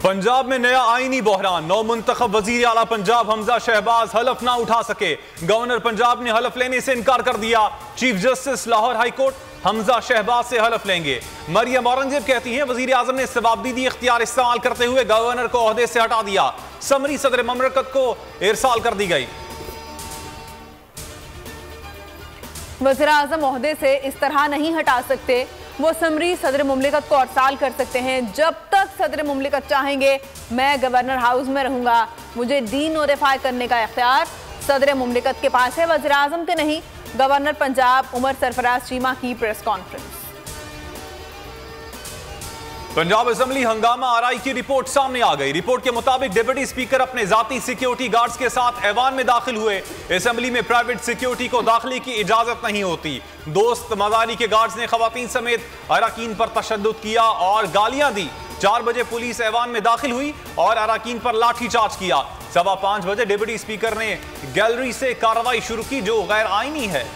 पंजाब में नया आईनी बहरान। नौ मुंतखब वजीर आला पंजाब हमजा शहबाज हलफ ना उठा सके। गवर्नर पंजाब ने हलफ लेने से इनकार कर दिया। Chief justice Lahore high court Hamza Shahbaz से हलफ लेंगे। मरियम औरंगजेब कहती हैं वजीर आजम ने जवाबदीदी इख्तियार इस्तेमाल करते हुए गवर्नर को ओहदे से हटा दिया। समरी सदर ममलकत को इरसाल कर दी गई। वज़ीर आज़म ओहदे से इस तरह नहीं हटा सकते। वो समरी सदर मुमलिकत को अरसाल कर सकते हैं। जब तक सदर मुमलिकत चाहेंगे मैं गवर्नर हाउस में रहूंगा। मुझे दीन नोटिफाई करने का इख्तियार सदर मुमलिकत के पास है, वज़ीर आज़म के नहीं। गवर्नर पंजाब उमर सरफराज चीमा की प्रेस कॉन्फ्रेंस। पंजाब असेंबली हंगामा आरई की रिपोर्ट सामने आ गई। रिपोर्ट के मुताबिक डिप्टी स्पीकर अपने जाती सिक्योरिटी गार्ड्स के साथ ऐवान में दाखिल हुए। असेंबली में प्राइवेट सिक्योरिटी को दाखिले की इजाजत नहीं होती। दोस्त मदारी के गार्ड्स ने खवातीन समेत अरकान पर तशद्दुद किया और गालियां दी। 4 बजे पुलिस ऐवान में दाखिल हुई और अरकान पर लाठीचार्ज किया। 5:15 बजे डिप्टी स्पीकर ने गैलरी से कार्रवाई शुरू की जो गैर आईनी है।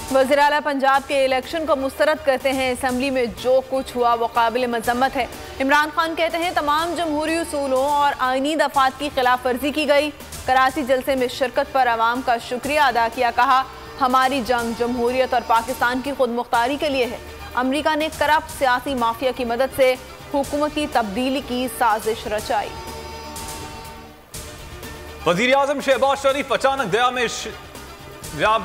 वज़ीर आला पंजाब के इलेक्शन को मुस्तरद करते हैं। असेंबली में जो कुछ हुआ वो काबिल मजम्मत है। इमरान खान कहते हैं तमाम जमहूरी उसूलों और आईनी दफात की खिलाफ वर्जी की गई। कराची जलसे में शिरकत पर अवाम का शुक्रिया अदा किया। कहा हमारी जंग जमहूरियत और पाकिस्तान की खुद मुख्तारी के लिए है। अमरीका ने करप्ट सियासी माफिया की मदद से हुकूमती तब्दीली की साजिश रचाई। वज़ीर आज़म शहबाज शरीफ अचानक दया में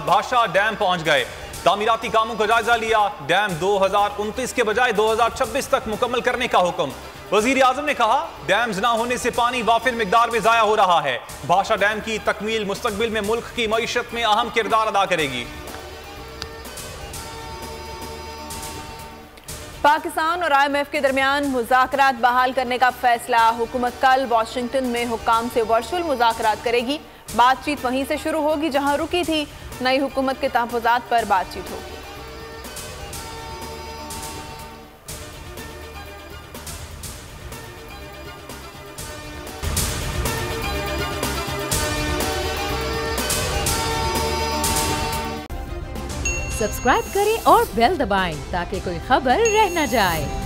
भाषा डैम पहुंच गए। तामीराती कामों का जायजा लिया। डैम 2029 के बजाय 2026 तक मुकम्मल करने का हुक्म। वज़ीर आज़म ने कहा डैम्स ना होने से पानी वाफिर मिकदार में जाया हो रहा है। भाषा डैम की तकमील मुस्तकबिल में मुल्क की मईशत में अहम किरदार अदा करेगी। पाकिस्तान और IMF के दरमियान मुज़ाकरात बहाल करने का फैसला। हुकूमत कल वाशिंगटन में हुक्काम से वर्चुअल मुज़ाकरात करेगी। बातचीत वहीं से शुरू होगी जहां रुकी थी। नई हुकूमत के तहफ़्फ़ुज़ात पर बातचीत होगी। सब्सक्राइब करें और बेल दबाएं ताकि कोई खबर रह न जाए।